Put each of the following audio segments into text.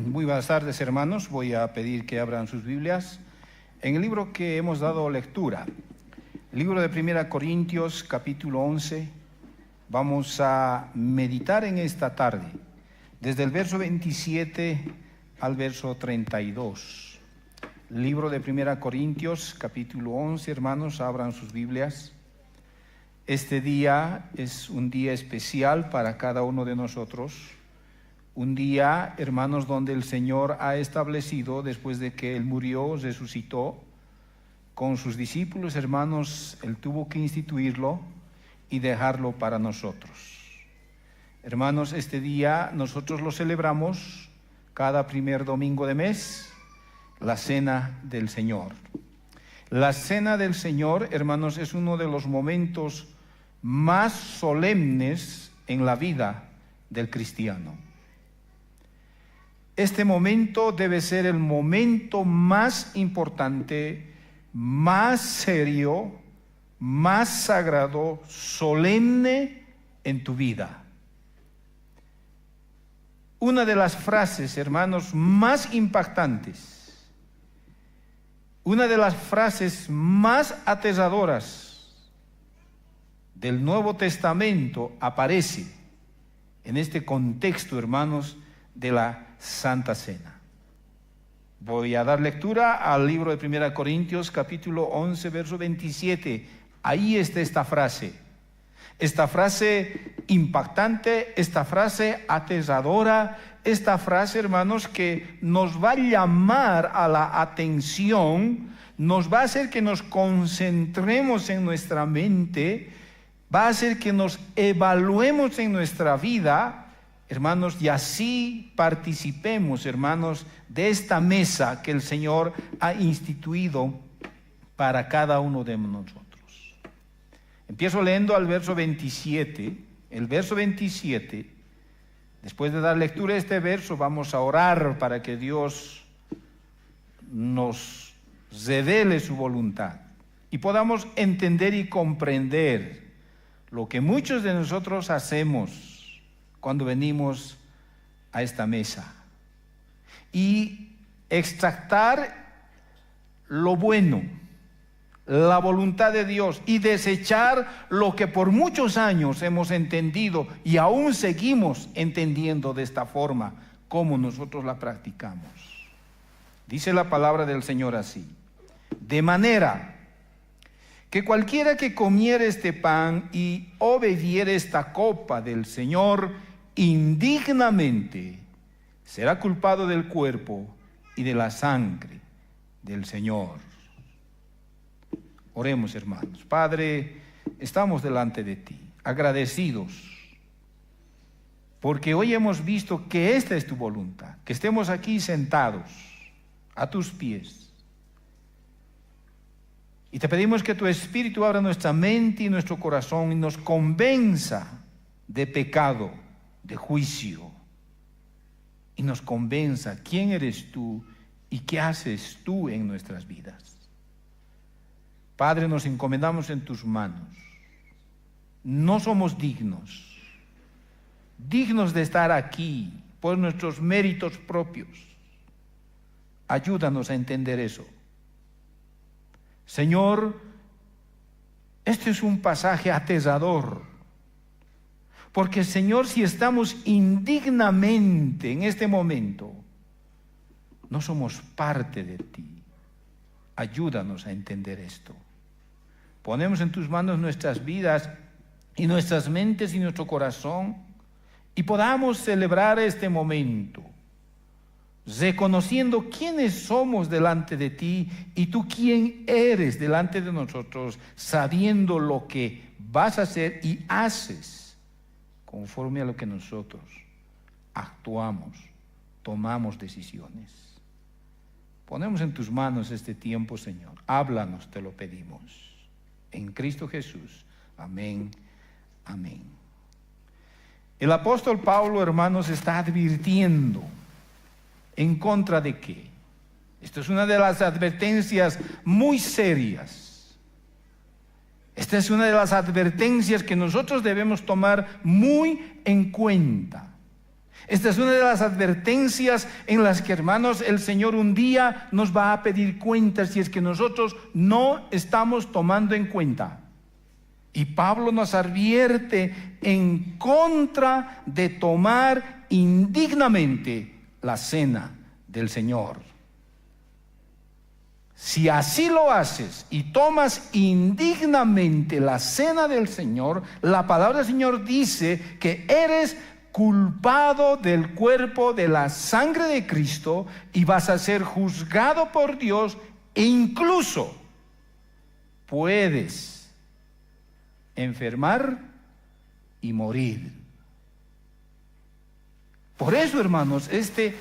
Muy buenas tardes, hermanos. Voy a pedir que abran sus Biblias en el libro que hemos dado lectura, el libro de 1 Corintios, capítulo 11. Vamos a meditar en esta tarde, desde el verso 27 al verso 32. Libro de 1 Corintios, capítulo 11, hermanos, abran sus Biblias. Este día es un día especial para cada uno de nosotros. Un día, hermanos, donde el Señor ha establecido, después de que Él murió, resucitó, con sus discípulos, hermanos, Él tuvo que instituirlo y dejarlo para nosotros. Hermanos, este día nosotros lo celebramos cada primer domingo de mes, la Cena del Señor. La Cena del Señor, hermanos, es uno de los momentos más solemnes en la vida del cristiano. Este momento debe ser el momento más importante, más serio, más sagrado, solemne en tu vida. Una de las frases, hermanos, más impactantes, una de las frases más aterradoras del Nuevo Testamento aparece en este contexto, hermanos, de la Santa Cena. Voy a dar lectura al libro de 1 Corintios, capítulo 11, verso 27. Ahí está esta frase impactante, esta frase aterradora, esta frase, hermanos, que nos va a llamar a la atención, nos va a hacer que nos concentremos en nuestra mente, va a hacer que nos evaluemos en nuestra vida, hermanos, y así participemos, hermanos, de esta mesa que el Señor ha instituido para cada uno de nosotros. Empiezo leyendo al verso 27. El verso 27, después de dar lectura a este verso, vamos a orar para que Dios nos revele su voluntad y podamos entender y comprender lo que muchos de nosotros hacemos cuando venimos a esta mesa, y extractar lo bueno, la voluntad de Dios, y desechar lo que por muchos años hemos entendido y aún seguimos entendiendo de esta forma, como nosotros la practicamos. Dice la palabra del Señor así: de manera que cualquiera que comiere este pan y obediere esta copa del Señor indignamente, será culpado del cuerpo y de la sangre del Señor. Oremos, hermanos. Padre, estamos delante de ti, agradecidos, porque hoy hemos visto que esta es tu voluntad, que estemos aquí sentados a tus pies. Y te pedimos que tu Espíritu abra nuestra mente y nuestro corazón y nos convenza de pecado, de juicio, y nos convenza quién eres tú y qué haces tú en nuestras vidas. Padre, nos encomendamos en tus manos. No somos dignos de estar aquí por nuestros méritos propios. Ayúdanos a entender eso. Señor, este es un pasaje aterrador, porque, Señor, si estamos indignamente en este momento, no somos parte de ti. Ayúdanos a entender esto. Ponemos en tus manos nuestras vidas y nuestras mentes y nuestro corazón, y podamos celebrar este momento, reconociendo quiénes somos delante de ti y tú quién eres delante de nosotros, sabiendo lo que vas a hacer y haces conforme a lo que nosotros actuamos, tomamos decisiones. Ponemos en tus manos este tiempo, Señor. Háblanos, te lo pedimos. En Cristo Jesús. Amén. Amén. El apóstol Pablo, hermanos, está advirtiendo en contra de qué. Esto es una de las advertencias muy serias. Esta es una de las advertencias que nosotros debemos tomar muy en cuenta. Esta es una de las advertencias en las que, hermanos, el Señor un día nos va a pedir cuentas si es que nosotros no estamos tomando en cuenta. Y Pablo nos advierte en contra de tomar indignamente la cena del Señor. Si así lo haces y tomas indignamente la cena del Señor, la palabra del Señor dice que eres culpado del cuerpo, de la sangre de Cristo, y vas a ser juzgado por Dios, e incluso puedes enfermar y morir. Por eso, hermanos, este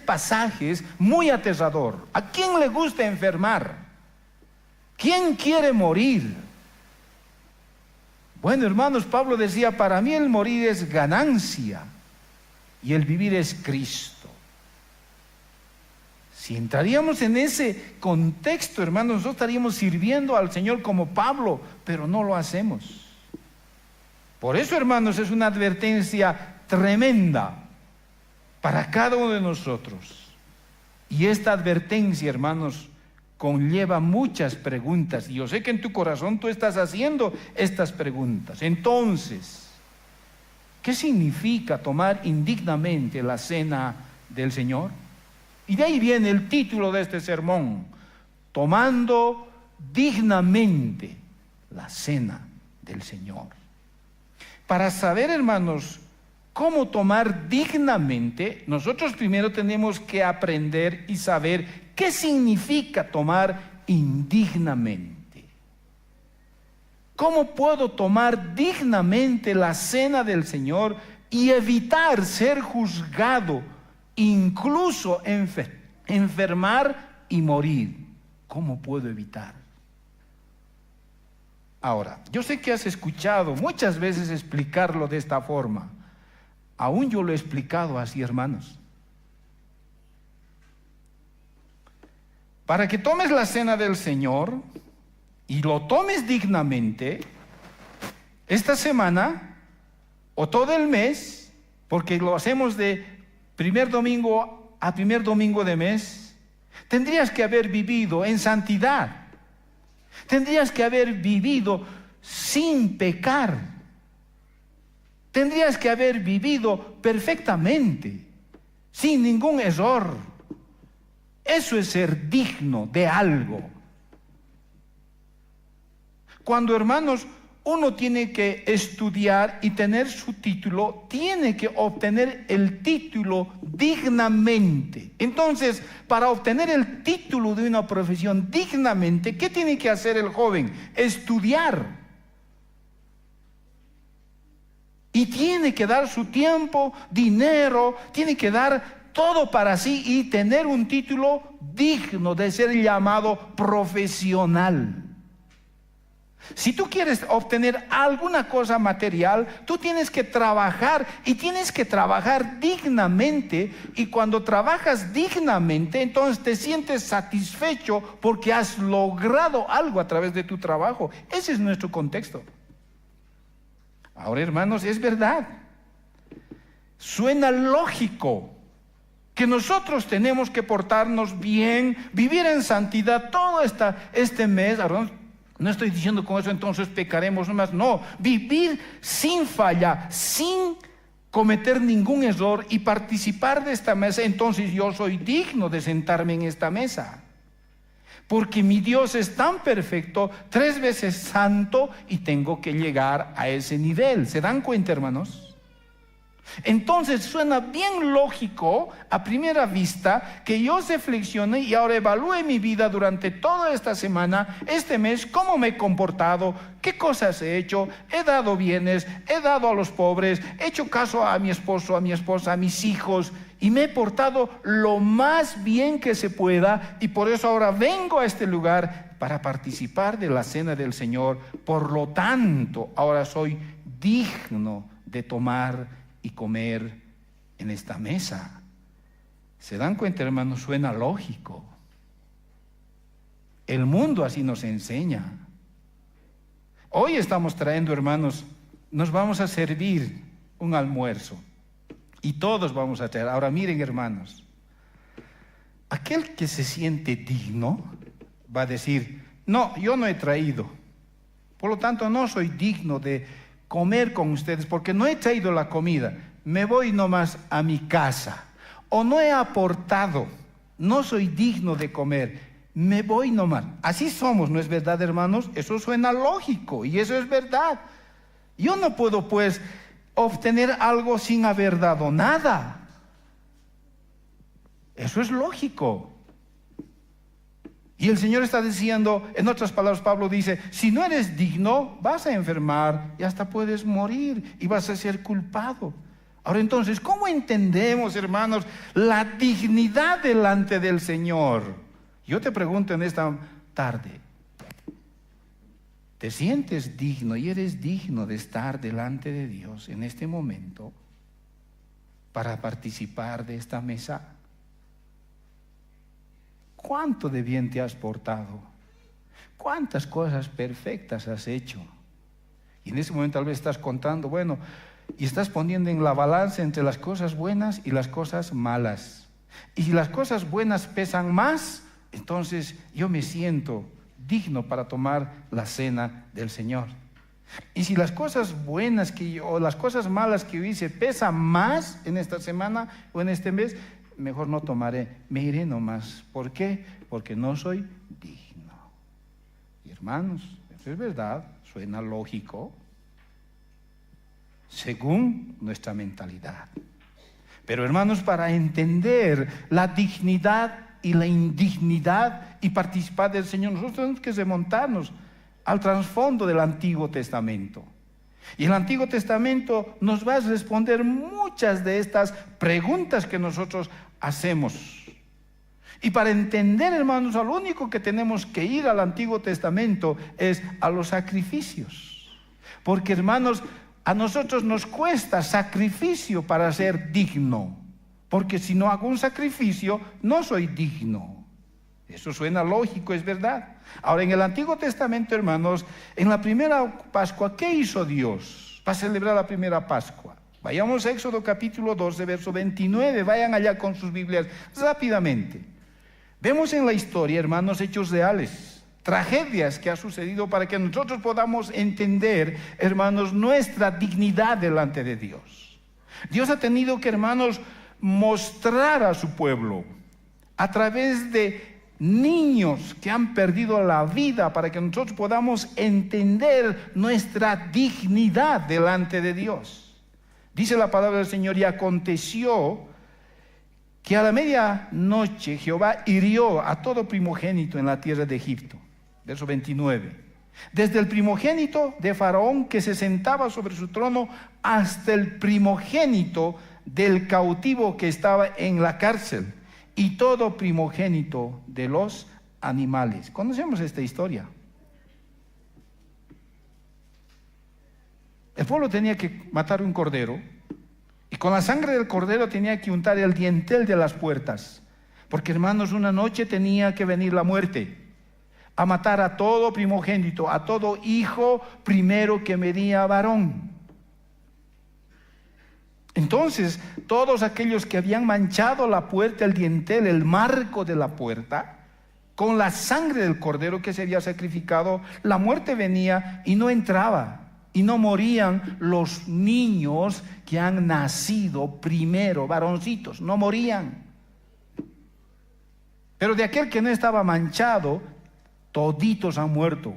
pasaje es muy aterrador. ¿A quién le gusta enfermar? ¿Quién quiere morir? Bueno, hermanos, Pablo decía, para mí el morir es ganancia y el vivir es Cristo. Si entraríamos en ese contexto, hermanos, nosotros estaríamos sirviendo al Señor como Pablo, pero no lo hacemos. Por eso, hermanos, es una advertencia tremenda para cada uno de nosotros. Y esta advertencia, hermanos, conlleva muchas preguntas. Y yo sé que en tu corazón tú estás haciendo estas preguntas. Entonces, ¿qué significa tomar indignamente la cena del Señor? Y de ahí viene el título de este sermón: tomando dignamente la cena del Señor. Para saber, hermanos, cómo tomar dignamente, nosotros primero tenemos que aprender y saber qué significa tomar indignamente. ¿Cómo puedo tomar dignamente la cena del Señor y evitar ser juzgado, incluso enfermar y morir? ¿Cómo puedo evitar? Ahora, yo sé que has escuchado muchas veces explicarlo de esta forma. Aún yo lo he explicado así, hermanos. Para que tomes la cena del Señor y lo tomes dignamente, esta semana o todo el mes, porque lo hacemos de primer domingo a primer domingo de mes, tendrías que haber vivido en santidad. Tendrías que haber vivido sin pecar. Tendrías que haber vivido perfectamente, sin ningún error. Eso es ser digno de algo. Cuando, hermanos, uno tiene que estudiar y tener su título, tiene que obtener el título dignamente. Entonces, para obtener el título de una profesión dignamente, ¿qué tiene que hacer el joven? Estudiar. Y tiene que dar su tiempo, dinero, tiene que dar todo para sí y tener un título digno de ser llamado profesional. Si tú quieres obtener alguna cosa material, tú tienes que trabajar y tienes que trabajar dignamente. Y cuando trabajas dignamente, entonces te sientes satisfecho porque has logrado algo a través de tu trabajo. Ese es nuestro contexto. Ahora, hermanos, es verdad. Suena lógico que nosotros tenemos que portarnos bien, vivir en santidad todo este mes. No estoy diciendo con eso entonces pecaremos más. No, vivir sin falla, sin cometer ningún error y participar de esta mesa. Entonces yo soy digno de sentarme en esta mesa. Porque mi Dios es tan perfecto, 3 veces santo, y tengo que llegar a ese nivel. ¿Se dan cuenta, hermanos? Entonces suena bien lógico a primera vista que yo reflexione y ahora evalúe mi vida durante toda esta semana, este mes, cómo me he comportado, qué cosas he hecho, he dado bienes, he dado a los pobres, he hecho caso a mi esposo, a mi esposa, a mis hijos, y me he portado lo más bien que se pueda, y por eso ahora vengo a este lugar para participar de la cena del Señor. Por lo tanto, ahora soy digno de tomar y comer en esta mesa. ¿Se dan cuenta, hermanos? Suena lógico. El mundo así nos enseña. Hoy estamos trayendo, hermanos, nos vamos a servir un almuerzo. Y todos vamos a traer. Ahora miren, hermanos, aquel que se siente digno va a decir, no, yo no he traído. Por lo tanto, no soy digno de comer con ustedes porque no he traído la comida. Me voy nomás a mi casa. O no he aportado, no soy digno de comer. Me voy nomás. Así somos, ¿no es verdad, hermanos? Eso suena lógico y eso es verdad. Yo no puedo, pues, obtener algo sin haber dado nada. Eso es lógico. Y el Señor está diciendo, en otras palabras, Pablo dice, si no eres digno, vas a enfermar y hasta puedes morir y vas a ser culpado. Ahora entonces, ¿cómo entendemos, hermanos, la dignidad delante del Señor? Yo te pregunto en esta tarde, ¿te sientes digno y eres digno de estar delante de Dios en este momento para participar de esta mesa? ¿Cuánto de bien te has portado? ¿Cuántas cosas perfectas has hecho? Y en ese momento tal vez estás contando, bueno, y estás poniendo en la balanza entre las cosas buenas y las cosas malas. Y si las cosas buenas pesan más, entonces yo me siento digno para tomar la cena del Señor. Y si las cosas buenas o las cosas malas que yo hice pesan más en esta semana o en este mes, mejor no tomaré, me iré nomás. ¿Por qué? Porque no soy digno. Y hermanos, eso es verdad, suena lógico, según nuestra mentalidad. Pero hermanos, para entender la dignidad y la indignidad y participar del Señor, nosotros tenemos que remontarnos al trasfondo del Antiguo Testamento. Y el Antiguo Testamento nos va a responder muchas de estas preguntas que nosotros hacemos. Y para entender, hermanos, lo único que tenemos que ir al Antiguo Testamento es a los sacrificios. Porque, hermanos, a nosotros nos cuesta sacrificio para ser digno. Porque si no hago un sacrificio, no soy digno. Eso suena lógico, es verdad. Ahora, en el Antiguo Testamento, hermanos, en la primera Pascua, ¿qué hizo Dios para celebrar la primera Pascua? Vayamos a Éxodo capítulo 12, verso 29. Vayan allá con sus Biblias rápidamente. Vemos en la historia, hermanos, hechos reales, tragedias que ha sucedido para que nosotros podamos entender, hermanos, nuestra dignidad delante de Dios. Dios ha tenido que, hermanos, mostrar a su pueblo a través de niños que han perdido la vida para que nosotros podamos entender nuestra dignidad delante de Dios. Dice la palabra del Señor, y aconteció que a la medianoche Jehová hirió a todo primogénito en la tierra de Egipto. Verso 29. Desde el primogénito de Faraón que se sentaba sobre su trono hasta el primogénito del cautivo que estaba en la cárcel y todo primogénito de los animales. Conocemos esta historia. El pueblo tenía que matar un cordero y con la sangre del cordero tenía que untar el dintel de las puertas, porque, hermanos, una noche tenía que venir la muerte a matar a todo primogénito, a todo hijo primero que medía varón. Entonces, todos aquellos que habían manchado la puerta, el dintel, el marco de la puerta, con la sangre del cordero que se había sacrificado, la muerte venía y no entraba. Y no morían los niños que han nacido primero, varoncitos, no morían. Pero de aquel que no estaba manchado, toditos han muerto,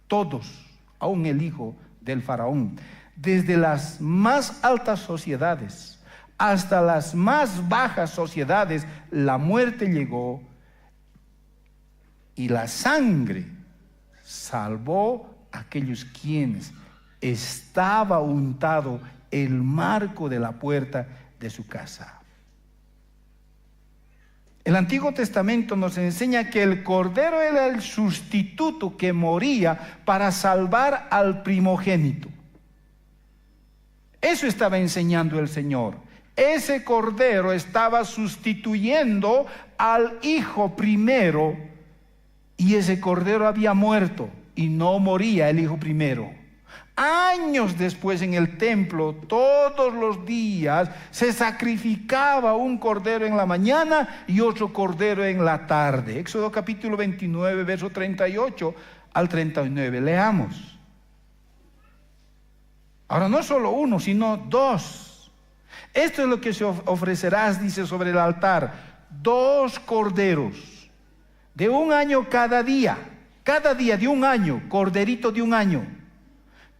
todos, aun el hijo del faraón. Desde las más altas sociedades hasta las más bajas sociedades, la muerte llegó y la sangre salvó a aquellos quienes estaba untado el marco de la puerta de su casa. El Antiguo Testamento nos enseña que el cordero era el sustituto que moría para salvar al primogénito. Eso estaba enseñando el Señor. Ese cordero estaba sustituyendo al hijo primero, y ese cordero había muerto y no moría el hijo primero. Años después en el templo, todos los días, se sacrificaba un cordero en la mañana y otro cordero en la tarde. Éxodo capítulo 29, verso 38 al 39. Leamos. Ahora no solo uno, sino dos. Esto es lo que se ofrecerás, dice, sobre el altar. 2 corderos de 1 año cada día de 1 año, corderito de 1 año.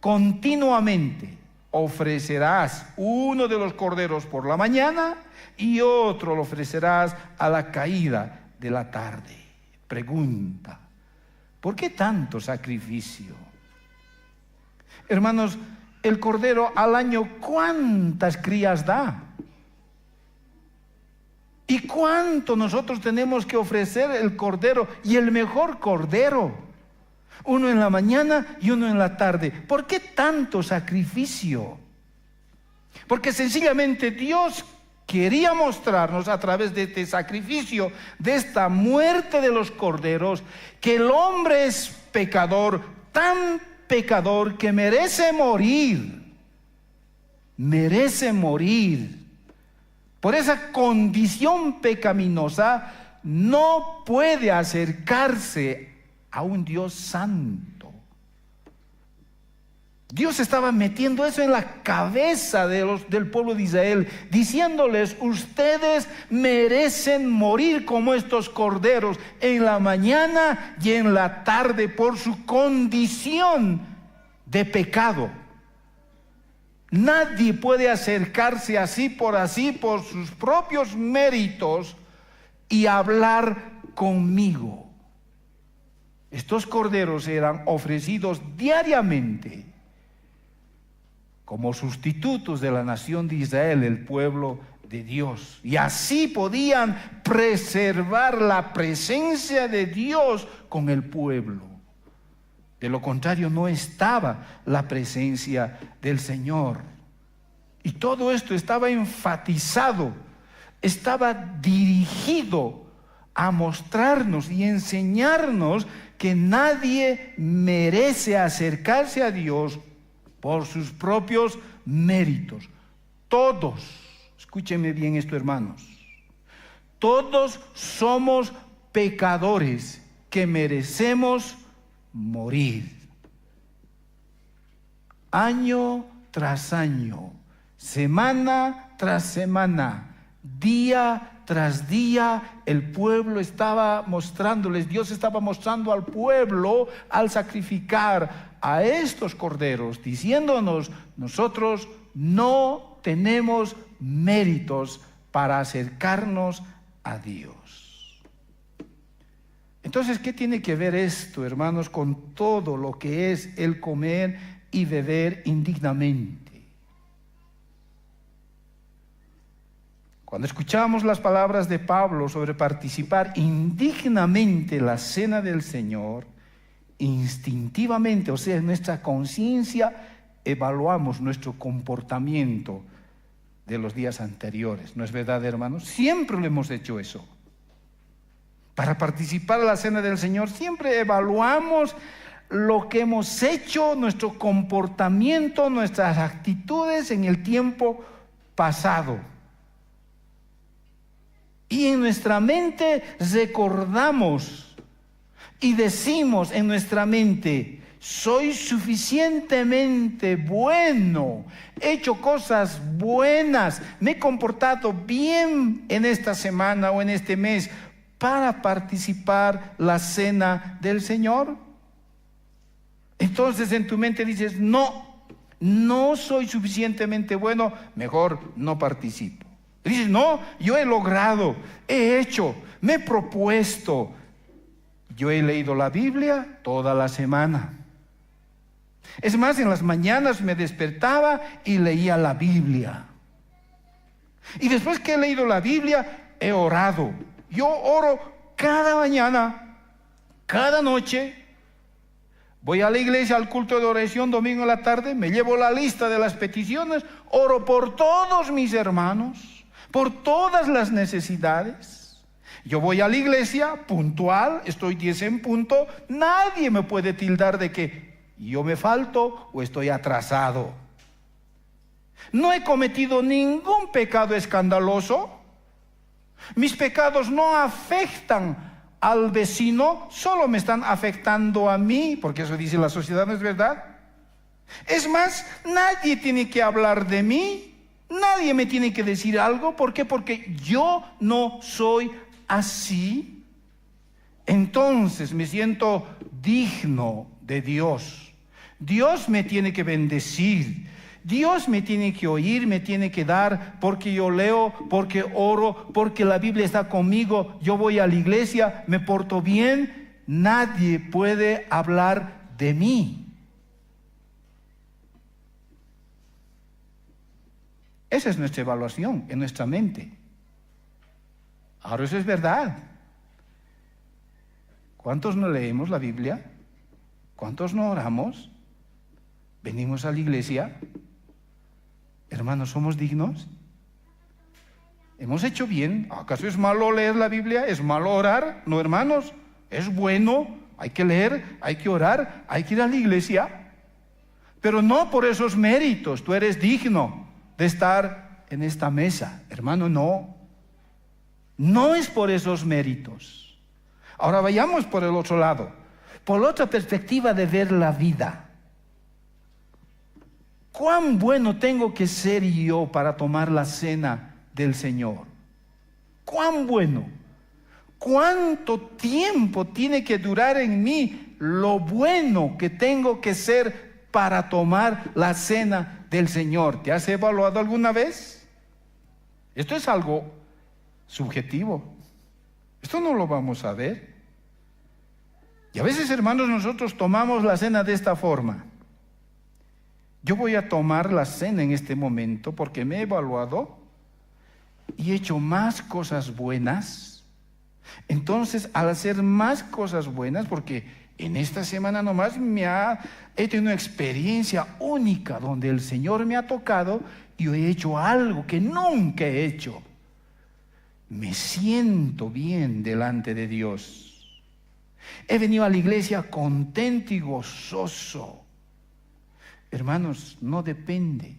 Continuamente ofrecerás uno de los corderos por la mañana y otro lo ofrecerás a la caída de la tarde. Pregunta: ¿por qué tanto sacrificio? Hermanos, el cordero al año, ¿cuántas crías da? ¿Y cuánto nosotros tenemos que ofrecer el cordero, y el mejor cordero? Uno en la mañana y uno en la tarde. ¿Por qué tanto sacrificio? Porque sencillamente Dios quería mostrarnos a través de este sacrificio, de esta muerte de los corderos, que el hombre es pecador, tan pecador que merece morir. Merece morir. Por esa condición pecaminosa no puede acercarse a un Dios santo. Dios estaba metiendo eso en la cabeza del pueblo de Israel, diciéndoles: ustedes merecen morir como estos corderos en la mañana y en la tarde por su condición de pecado. Nadie puede acercarse así por sus propios méritos y hablar conmigo. Estos corderos eran ofrecidos diariamente como sustitutos de la nación de Israel, el pueblo de Dios. Y así podían preservar la presencia de Dios con el pueblo. De lo contrario, no estaba la presencia del Señor. Y todo esto estaba enfatizado, estaba dirigido a mostrarnos y enseñarnos que nadie merece acercarse a Dios por sus propios méritos. Todos, escúchenme bien esto, hermanos, todos somos pecadores que merecemos morir. Año tras año, semana tras semana, día tras día, el pueblo estaba mostrándoles, Dios estaba mostrando al pueblo al sacrificar a estos corderos, diciéndonos: nosotros no tenemos méritos para acercarnos a Dios. Entonces, ¿qué tiene que ver esto, hermanos, con todo lo que es el comer y beber indignamente? Cuando escuchamos las palabras de Pablo sobre participar indignamente en la cena del Señor, instintivamente, o sea, en nuestra conciencia, evaluamos nuestro comportamiento de los días anteriores. ¿No es verdad, hermanos? Siempre lo hemos hecho eso. Para participar en la cena del Señor, siempre evaluamos lo que hemos hecho, nuestro comportamiento, nuestras actitudes en el tiempo pasado. Y en nuestra mente recordamos y decimos en nuestra mente: soy suficientemente bueno, he hecho cosas buenas, me he comportado bien en esta semana o en este mes para participar la cena del Señor. Entonces en tu mente dices: no soy suficientemente bueno, mejor no participo. Dices: no, yo he logrado, he hecho, me he propuesto. Yo he leído la Biblia toda la semana. Es más, en las mañanas me despertaba y leía la Biblia. Y después que he leído la Biblia, he orado. Yo oro cada mañana, cada noche. Voy a la iglesia, al culto de oración domingo en la tarde, me llevo la lista de las peticiones, oro por todos mis hermanos, por todas las necesidades. Yo voy a la iglesia puntual, estoy 10 en punto, nadie me puede tildar de que yo me falto o estoy atrasado. No he cometido ningún pecado escandaloso. Mis pecados no afectan al vecino, solo me están afectando a mí, porque eso dice la sociedad, ¿no es verdad? Es más, nadie tiene que hablar de mí, nadie me tiene que decir algo. ¿Por qué? Porque yo no soy así. Entonces me siento digno de Dios. Dios me tiene que bendecir. Dios me tiene que oír, me tiene que dar, porque yo leo, porque oro, porque la Biblia está conmigo, yo voy a la iglesia, me porto bien. Nadie puede hablar de mí. Esa es nuestra evaluación en nuestra mente. Ahora eso es verdad. ¿Cuántos no leemos la Biblia? ¿Cuántos no oramos? ¿Venimos a la iglesia? Hermanos, ¿somos dignos? ¿Hemos hecho bien? ¿Acaso es malo leer la Biblia? ¿Es malo orar? No, hermanos, es bueno. Hay que leer, hay que orar, hay que ir a la iglesia. Pero no por esos méritos. Tú eres digno de estar en esta mesa. Hermano, no. No es por esos méritos. Ahora vayamos por el otro lado, por la otra perspectiva de ver la vida. ¿Cuán bueno tengo que ser yo para tomar la cena del Señor? ¿Cuán bueno? ¿Cuánto tiempo tiene que durar en mí lo bueno que tengo que ser para tomar la cena del Señor? ¿Te has evaluado alguna vez? Esto es algo subjetivo. Esto no lo vamos a ver. Y a veces, hermanos, nosotros tomamos la cena de esta forma. Yo voy a tomar la cena en este momento porque me he evaluado y he hecho más cosas buenas. Entonces, al hacer más cosas buenas, porque en esta semana nomás he tenido una experiencia única donde el Señor me ha tocado y yo he hecho algo que nunca he hecho. Me siento bien delante de Dios. He venido a la iglesia contento y gozoso. Hermanos, no depende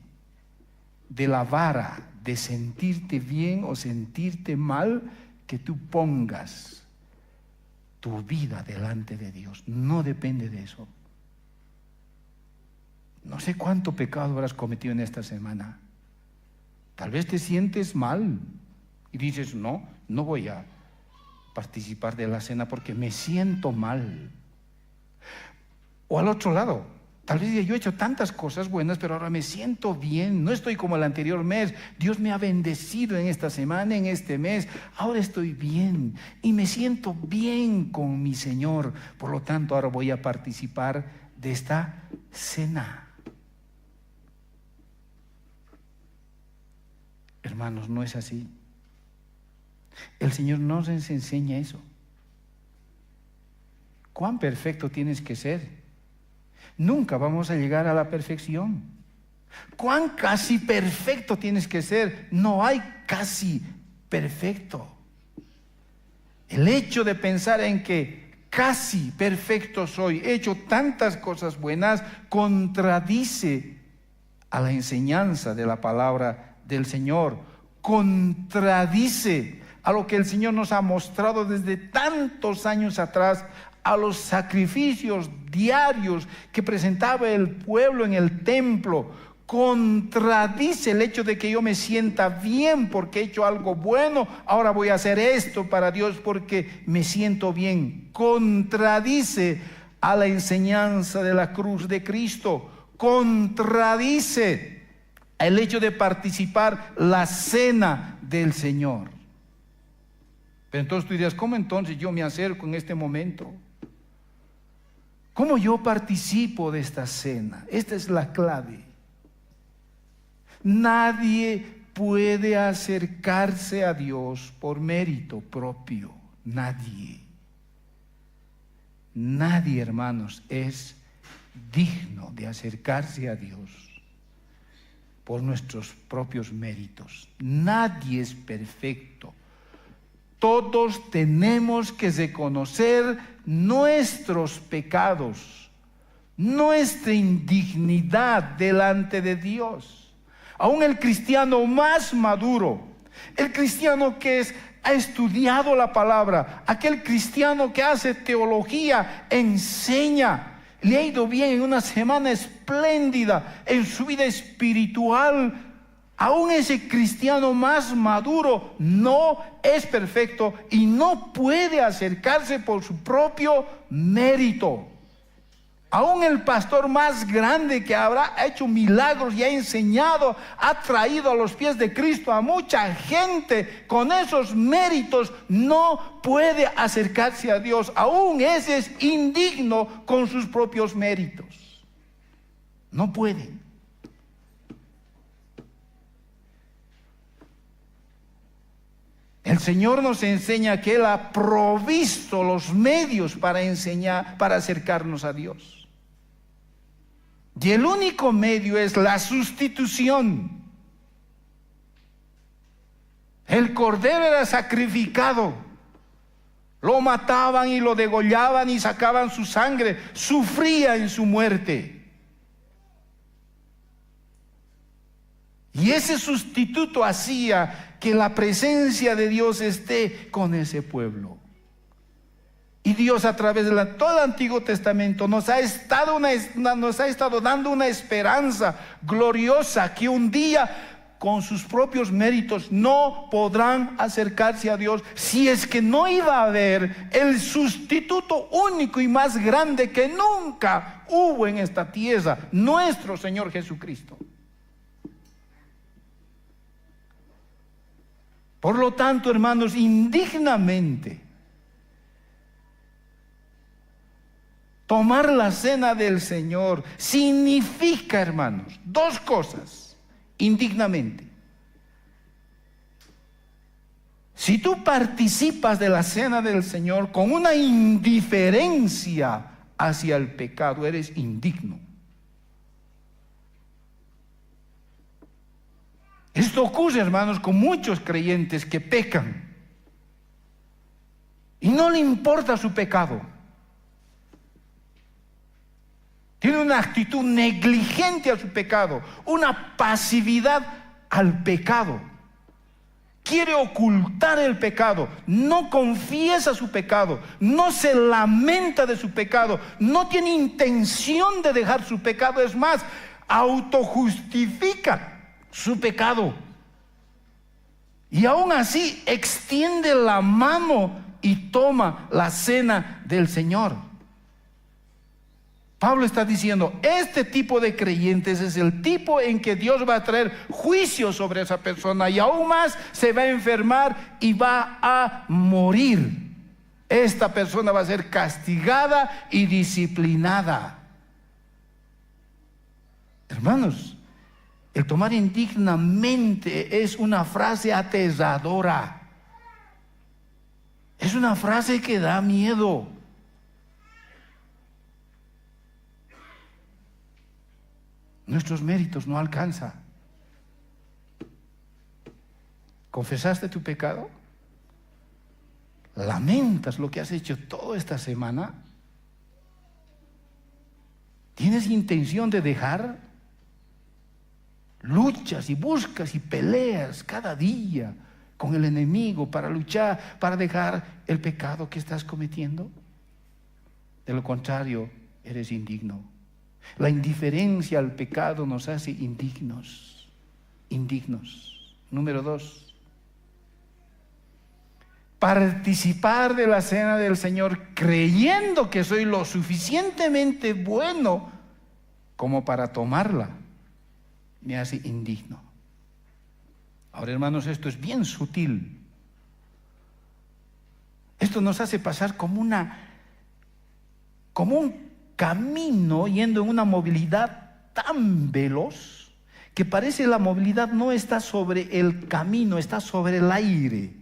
de la vara de sentirte bien o sentirte mal que tú pongas tu vida delante de Dios. No depende de eso. No sé cuánto pecado habrás cometido en esta semana. Tal vez te sientes mal y dices, no voy a participar de la cena porque me siento mal. O al otro lado, tal vez yo he hecho tantas cosas buenas, pero ahora me siento bien. No estoy como el anterior mes. Dios me ha bendecido en esta semana, en este mes. Ahora estoy bien y me siento bien con mi Señor. Por lo tanto, ahora voy a participar de esta cena. Hermanos, no es así. El Señor no nos enseña eso. ¿Cuán perfecto tienes que ser? Nunca vamos a llegar a la perfección. ¿Cuán casi perfecto tienes que ser? No hay casi perfecto. El hecho de pensar en que casi perfecto soy, he hecho tantas cosas buenas, contradice a la enseñanza de la palabra del Señor. Contradice a lo que el Señor nos ha mostrado desde tantos años atrás, a los sacrificios diarios que presentaba el pueblo en el templo. Contradice el hecho de que yo me sienta bien porque he hecho algo bueno, ahora voy a hacer esto para Dios porque me siento bien. Contradice a la enseñanza de la cruz de Cristo. Contradice el hecho de participar la cena del Señor. Pero entonces tú dirás, ¿cómo entonces yo me acerco en este momento? ¿Cómo yo participo de esta cena? Esta es la clave. Nadie puede acercarse a Dios por mérito propio. Nadie. Nadie, hermanos, es digno de acercarse a Dios por nuestros propios méritos. Nadie es perfecto. Todos tenemos que reconocer nuestros pecados, nuestra indignidad delante de Dios. Aún el cristiano más maduro, el cristiano que ha estudiado la palabra, aquel cristiano que hace teología, enseña, le ha ido bien en una semana espléndida en su vida espiritual. Aún ese cristiano más maduro no es perfecto y no puede acercarse por su propio mérito. Aún el pastor más grande que ha hecho milagros y ha enseñado, ha traído a los pies de Cristo a mucha gente con esos méritos, no puede acercarse a Dios. Aún ese es indigno con sus propios méritos. No puede. El Señor nos enseña que Él ha provisto los medios para enseñar, para acercarnos a Dios. Y el único medio es la sustitución. El cordero era sacrificado. Lo mataban y lo degollaban y sacaban su sangre. Sufría en su muerte. Y ese sustituto hacía que la presencia de Dios esté con ese pueblo. Y Dios, a través de todo el Antiguo Testamento, nos ha estado dando una esperanza gloriosa que un día, con sus propios méritos, no podrán acercarse a Dios, si es que no iba a haber el sustituto único y más grande que nunca hubo en esta tierra, nuestro Señor Jesucristo. Por lo tanto, hermanos, indignamente tomar la cena del Señor significa, hermanos, dos cosas, indignamente. Si tú participas de la cena del Señor con una indiferencia hacia el pecado, eres indigno. Esto ocurre, hermanos, con muchos creyentes que pecan y no le importa su pecado. Tiene una actitud negligente a su pecado, una pasividad al pecado. Quiere ocultar el pecado, no confiesa su pecado, no se lamenta de su pecado, no tiene intención de dejar su pecado, es más, autojustifica su pecado. Y aún así extiende la mano y toma la cena del Señor. Pablo está diciendo, este tipo de creyentes es el tipo en que Dios va a traer juicio sobre esa persona y aún más se va a enfermar y va a morir. Esta persona va a ser castigada y disciplinada. Hermanos, el tomar indignamente es una frase aterradora. Es una frase que da miedo. Nuestros méritos no alcanzan. ¿Confesaste tu pecado? ¿Lamentas lo que has hecho toda esta semana? ¿Tienes intención de dejar? Luchas y buscas y peleas cada día con el enemigo para luchar, para dejar el pecado que estás cometiendo. De lo contrario, eres indigno. La indiferencia al pecado nos hace indignos. Número 2. Participar de la cena del Señor creyendo que soy lo suficientemente bueno como para tomarla, me hace indigno. Ahora, hermanos, esto es bien sutil. Esto nos hace pasar como un camino yendo en una movilidad tan veloz que parece la movilidad no está sobre el camino, está sobre el aire.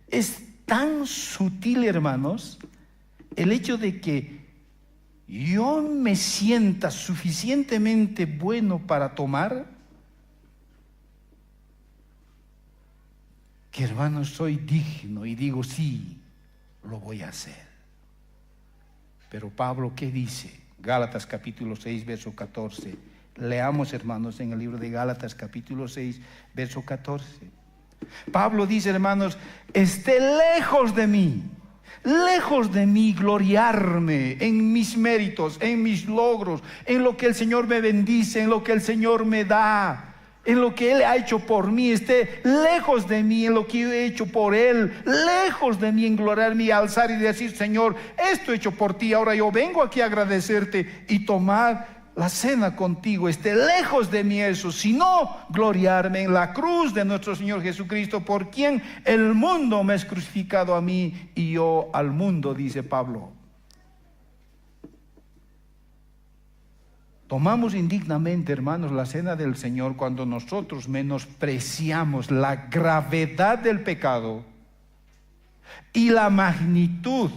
Es tan sutil, hermanos, el hecho de que yo me sienta suficientemente bueno para tomar, que, hermanos, soy digno y digo, sí, lo voy a hacer. Pero Pablo, ¿qué dice? Gálatas capítulo 6, verso 14. Leamos, hermanos, en el libro de Gálatas capítulo 6, verso 14. Pablo dice, hermanos, esté lejos de mí gloriarme en mis méritos, en mis logros, en lo que el Señor me bendice, en lo que el Señor me da, en lo que Él ha hecho por mí. Esté lejos de mí en lo que yo he hecho por Él, lejos de mí en gloriarme y alzar y decir, Señor, esto he hecho por ti, ahora yo vengo aquí a agradecerte y tomar la cena contigo. Esté lejos de mí eso, sino gloriarme en la cruz de nuestro Señor Jesucristo, por quien el mundo me es crucificado a mí y yo al mundo, dice Pablo. Tomamos indignamente, hermanos, la cena del Señor cuando nosotros menospreciamos la gravedad del pecado y la magnitud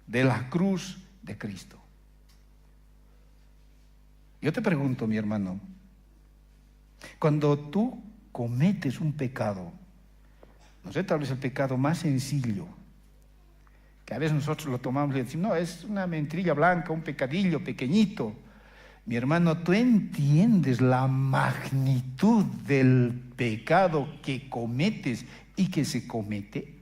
de la cruz de Cristo. Yo te pregunto, mi hermano, cuando tú cometes un pecado, no sé, tal vez el pecado más sencillo, que a veces nosotros lo tomamos y decimos, no, es una mentirilla blanca, un pecadillo pequeñito. Mi hermano, ¿tú entiendes la magnitud del pecado que cometes y que se comete?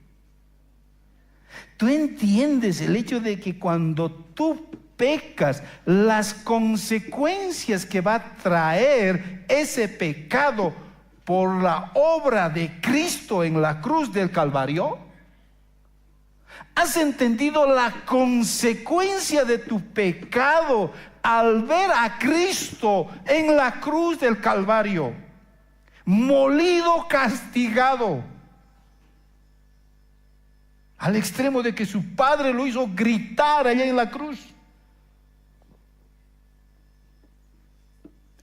¿Tú entiendes el hecho de que cuando tú pecas, las consecuencias que va a traer ese pecado por la obra de Cristo en la cruz del Calvario? ¿Has entendido la consecuencia de tu pecado al ver a Cristo en la cruz del Calvario, molido, castigado, al extremo de que su Padre lo hizo gritar allá en la cruz?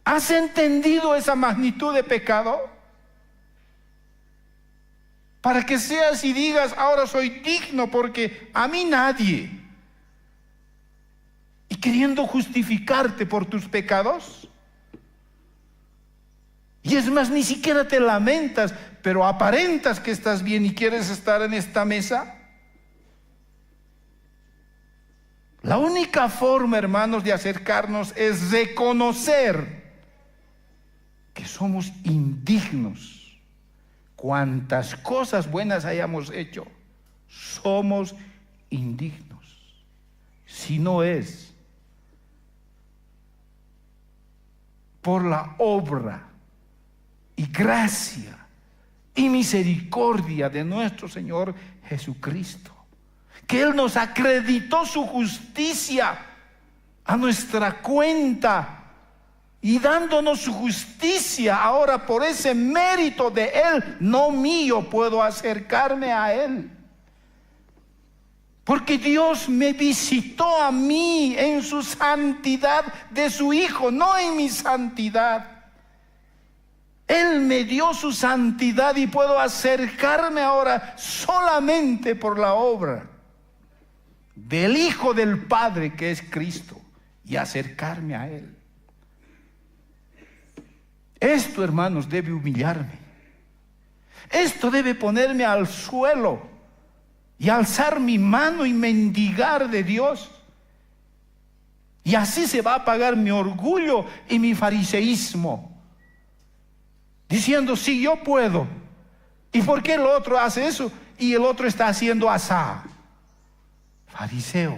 ¿Has entendido esa magnitud de pecado? Para que seas y digas, ahora soy digno porque a mí nadie. Y queriendo justificarte por tus pecados. Y es más, ni siquiera te lamentas, pero aparentas que estás bien y quieres estar en esta mesa. La única forma, hermanos, de acercarnos es reconocer que somos indignos. Cuantas cosas buenas hayamos hecho, somos indignos. Si no es por la obra y gracia y misericordia de nuestro Señor Jesucristo, que Él nos acreditó su justicia a nuestra cuenta, y dándonos su justicia, ahora por ese mérito de Él, no mío, puedo acercarme a Él. Porque Dios me visitó a mí en su santidad de su Hijo, no en mi santidad. Él me dio su santidad y puedo acercarme ahora solamente por la obra del Hijo del Padre, que es Cristo, y acercarme a Él. Esto, hermanos, debe humillarme. Esto debe ponerme al suelo y alzar mi mano y mendigar de Dios. Y así se va a apagar mi orgullo y mi fariseísmo, diciendo, sí, yo puedo. ¿Y por qué el otro hace eso y el otro está haciendo asá? Fariseo,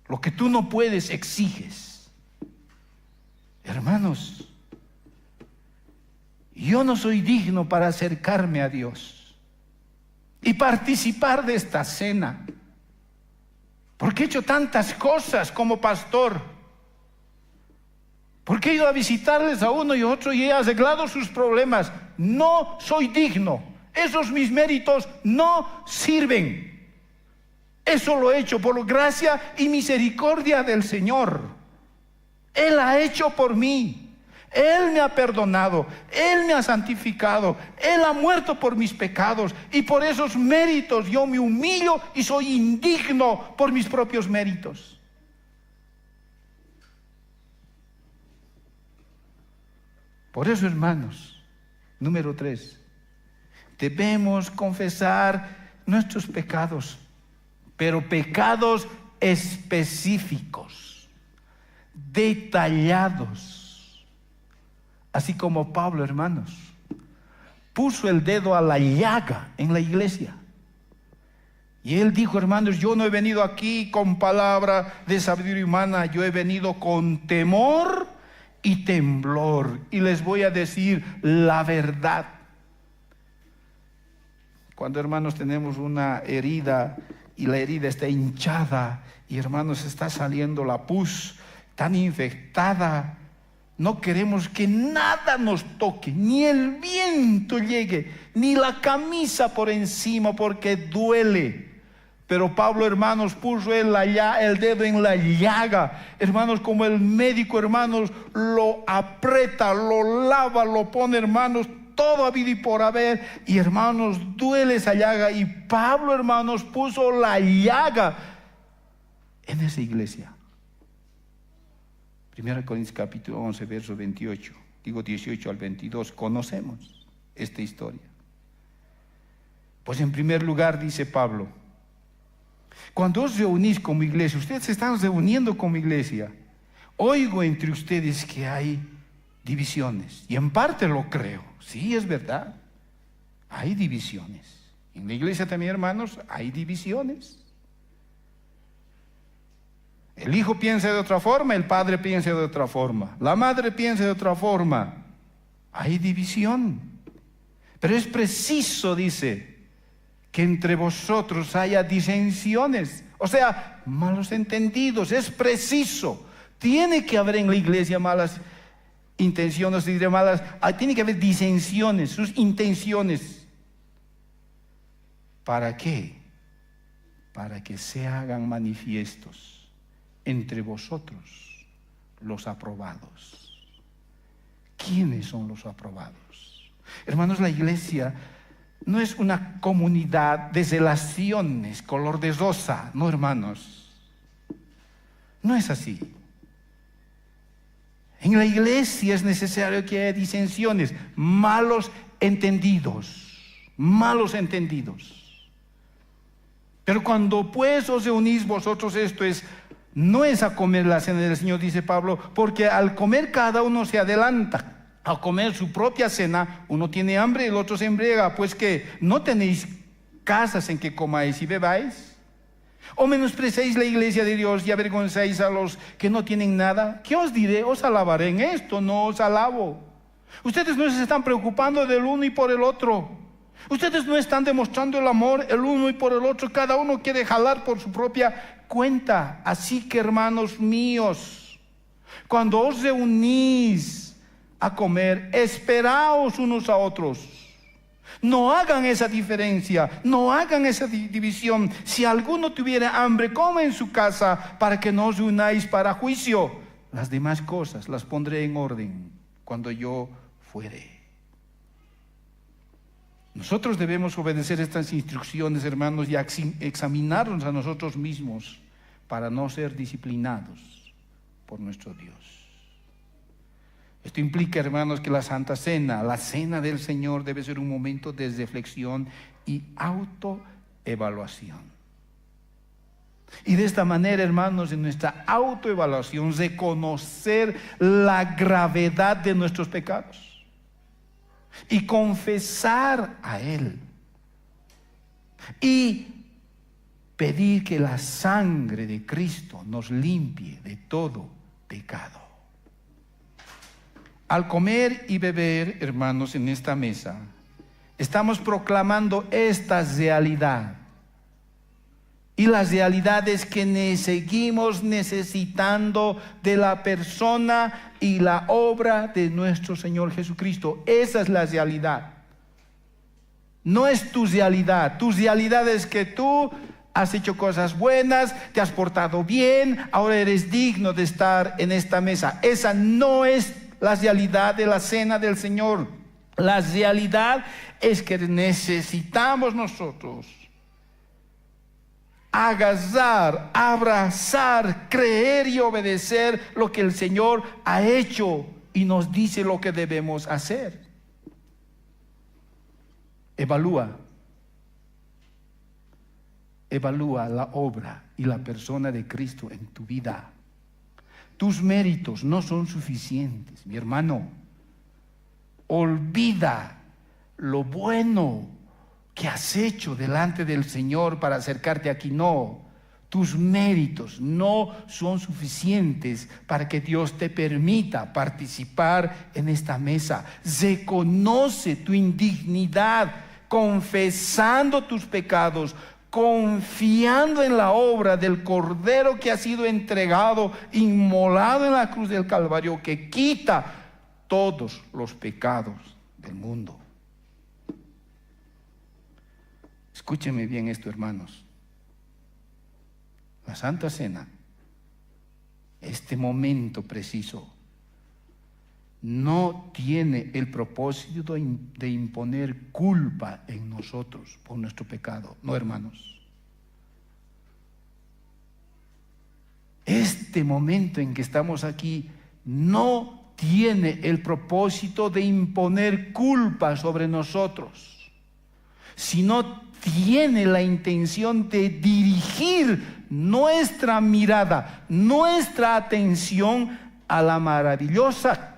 lo que tú no puedes, exiges. Hermanos, yo no soy digno para acercarme a Dios y participar de esta cena, porque he hecho tantas cosas como pastor, porque he ido a visitarles a uno y a otro y he arreglado sus problemas. No soy digno, esos mis méritos no sirven. Eso lo he hecho por gracia y misericordia del Señor. Él ha hecho por mí. Él me ha perdonado, Él me ha santificado, Él ha muerto por mis pecados, y por esos méritos yo me humillo y soy indigno por mis propios méritos. Por eso, hermanos, número 3, debemos confesar nuestros pecados, pero pecados específicos. detallados. Así como Pablo, hermanos, puso el dedo a la llaga en la iglesia. Y él dijo, hermanos, yo no he venido aquí con palabra de sabiduría humana, yo he venido con temor y temblor. Y les voy a decir la verdad. Cuando, hermanos, tenemos una herida y la herida está hinchada y, hermanos, está saliendo la pus tan infectada, no queremos que nada nos toque, ni el viento llegue, ni la camisa por encima, porque duele. Pero Pablo, hermanos, puso el dedo en la llaga, hermanos, como el médico, hermanos, lo aprieta, lo lava, lo pone, hermanos, todo habido y por haber, y, hermanos, duele esa llaga. Y Pablo, hermanos, puso la llaga en esa iglesia. 1 Corintios capítulo 11, verso 28, digo 18 al 22, conocemos esta historia. Pues en primer lugar dice Pablo, cuando os reunís como iglesia, ustedes se están reuniendo como iglesia, oigo entre ustedes que hay divisiones, y en parte lo creo, sí, es verdad, hay divisiones. En la iglesia también, hermanos, hay divisiones. El hijo piensa de otra forma, el padre piensa de otra forma, la madre piensa de otra forma. Hay división. Pero es preciso, dice, que entre vosotros haya disensiones, o sea, malos entendidos. Es preciso. Tiene que haber en la iglesia malas intenciones, diré malas, tiene que haber disensiones, sus intenciones. ¿Para qué? Para que se hagan manifiestos entre vosotros los aprobados. ¿Quiénes son los aprobados? Hermanos, la iglesia no es una comunidad de relaciones color de rosa, no, hermanos. No es así. En la iglesia es necesario que haya disensiones, malos entendidos, malos entendidos. Pero cuando pues os reunís vosotros, no es a comer la cena del Señor, dice Pablo, porque al comer cada uno se adelanta a comer su propia cena. Uno tiene hambre y el otro se embriaga. Pues que no tenéis casas en que comáis y bebáis. ¿O menospreciáis la iglesia de Dios y avergonzáis a los que no tienen nada? ¿Qué os diré? Os alabaré en esto, no os alabo. Ustedes no se están preocupando del uno y por el otro. Ustedes no están demostrando el amor el uno y por el otro. Cada uno quiere jalar por su propia cuenta. Así que, hermanos míos, cuando os reunís a comer, esperaos unos a otros. No hagan esa diferencia, no hagan esa división. Si alguno tuviera hambre, coma en su casa, para que no os unáis para juicio. Las demás cosas las pondré en orden cuando yo fuere. Nosotros debemos obedecer estas instrucciones, hermanos, y examinarnos a nosotros mismos para no ser disciplinados por nuestro Dios. Esto implica, hermanos, que la Santa Cena, la Cena del Señor, debe ser un momento de reflexión y autoevaluación. Y de esta manera, hermanos, en nuestra autoevaluación, reconocer la gravedad de nuestros pecados y confesar a Él y pedir que la sangre de Cristo nos limpie de todo pecado. Al comer y beber, hermanos, en esta mesa, estamos proclamando esta realidad. Y la realidad es que seguimos necesitando de la persona y la obra de nuestro Señor Jesucristo. Esa es la realidad. No es tu realidad. Tu realidad es que tú has hecho cosas buenas, te has portado bien, ahora eres digno de estar en esta mesa. Esa no es la realidad de la cena del Señor. La realidad es que necesitamos nosotros agarrar, abrazar, creer y obedecer lo que el Señor ha hecho y nos dice lo que debemos hacer. Evalúa la obra y la persona de Cristo en tu vida. tus méritos no son suficientes. Mi hermano, olvida lo bueno que has hecho delante del Señor para acercarte aquí. No, tus méritos no son suficientes para que Dios te permita participar en esta mesa. Reconoce tu indignidad, confesando tus pecados, confiando en la obra del Cordero que ha sido entregado, inmolado en la cruz del Calvario, que quita todos los pecados del mundo. Escúcheme bien esto, hermanos. La Santa Cena, este momento preciso, no tiene el propósito de imponer culpa en nosotros por nuestro pecado. No, hermanos. Este momento en que estamos aquí no tiene el propósito de imponer culpa sobre nosotros, sino tiene la intención de dirigir nuestra mirada, nuestra atención a la maravillosa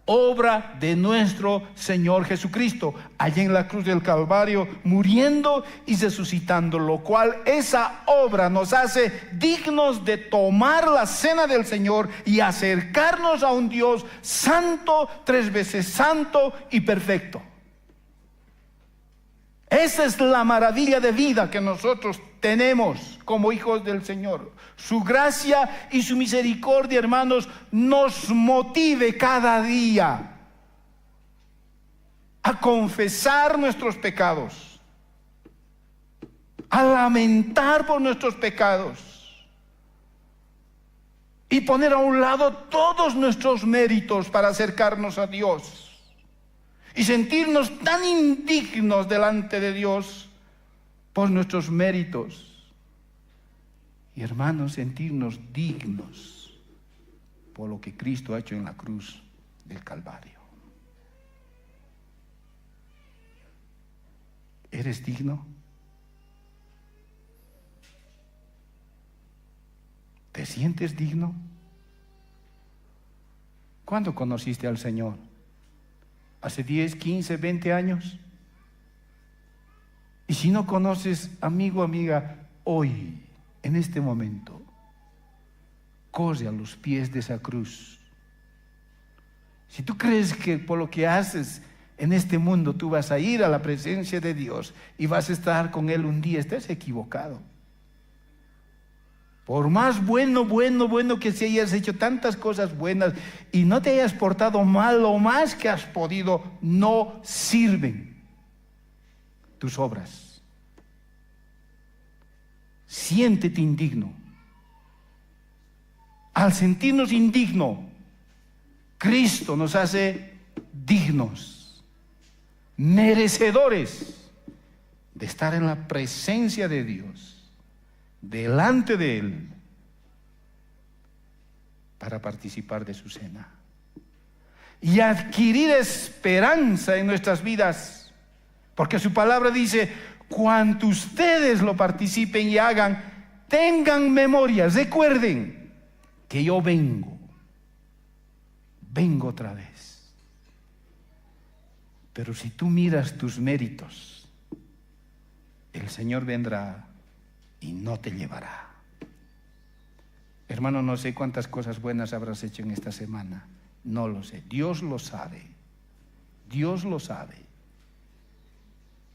obra de nuestro Señor Jesucristo, allá en la cruz del Calvario, muriendo y resucitando, lo cual esa obra nos hace dignos de tomar la cena del Señor y acercarnos a un Dios santo, 3 veces santo y perfecto. Esa es la maravilla de vida que nosotros tenemos como hijos del Señor. Su gracia y su misericordia, hermanos, nos motive cada día a confesar nuestros pecados, a lamentar por nuestros pecados y poner a un lado todos nuestros méritos para acercarnos a Dios. Y sentirnos tan indignos delante de Dios por nuestros méritos. Y hermanos, sentirnos dignos por lo que Cristo ha hecho en la cruz del Calvario. ¿Eres digno? ¿Te sientes digno? ¿Cuándo conociste al Señor? ¿Hace 10, 15, 20 años? Y si no conoces, amigo, amiga, hoy, en este momento, corre a los pies de esa cruz. Si tú crees que por lo que haces en este mundo tú vas a ir a la presencia de Dios y vas a estar con Él un día, estás equivocado. Por más bueno que si hayas hecho tantas cosas buenas y no te hayas portado mal lo más que has podido, no sirven tus obras. Siéntete indigno. Al sentirnos indignos, Cristo nos hace dignos, merecedores de estar en la presencia de Dios, delante de Él, para participar de su cena y adquirir esperanza en nuestras vidas, porque su palabra dice: cuanto ustedes lo participen y hagan, tengan memoria, recuerden que yo vengo otra vez. Pero si tú miras tus méritos, el Señor vendrá y no te llevará. Hermano, no sé cuántas cosas buenas habrás hecho en esta semana. No lo sé. Dios lo sabe. Dios lo sabe.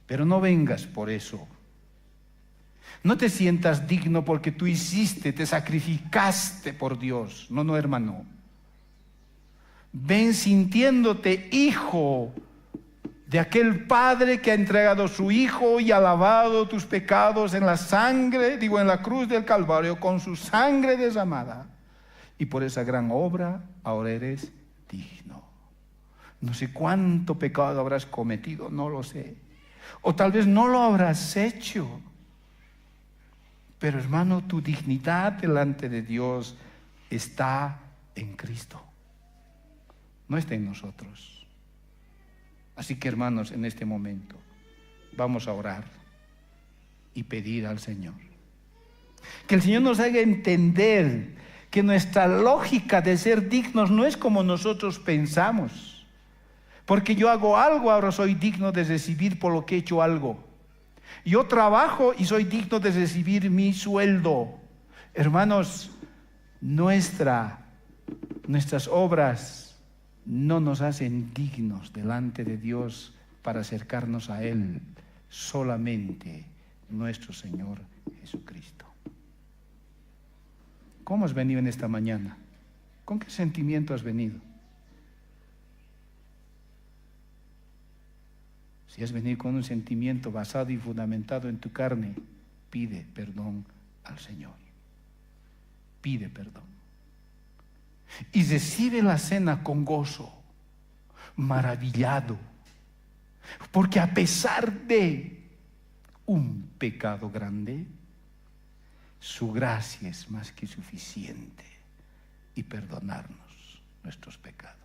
Pero no vengas por eso. No te sientas digno porque tú hiciste, te sacrificaste por Dios. No, hermano. Ven sintiéndote hijo de aquel Padre que ha entregado a su Hijo y ha lavado tus pecados en la sangre, en la cruz del Calvario, con su sangre derramada. Y por esa gran obra ahora eres digno. No sé cuánto pecado habrás cometido, no lo sé. O tal vez no lo habrás hecho. Pero hermano, tu dignidad delante de Dios está en Cristo. No está en nosotros. Así que, hermanos, en este momento vamos a orar y pedir al Señor que el Señor nos haga entender que nuestra lógica de ser dignos no es como nosotros pensamos. Porque yo hago algo, ahora soy digno de recibir por lo que he hecho algo. Yo trabajo y soy digno de recibir mi sueldo. Hermanos, nuestras obras no nos hacen dignos delante de Dios para acercarnos a Él, solamente nuestro Señor Jesucristo. ¿Cómo has venido en esta mañana? ¿Con qué sentimiento has venido? Si has venido con un sentimiento basado y fundamentado en tu carne, pide perdón al Señor. Pide perdón. Y recibe la cena con gozo, maravillado. Porque a pesar de un pecado grande, su gracia es más que suficiente y perdonarnos nuestros pecados.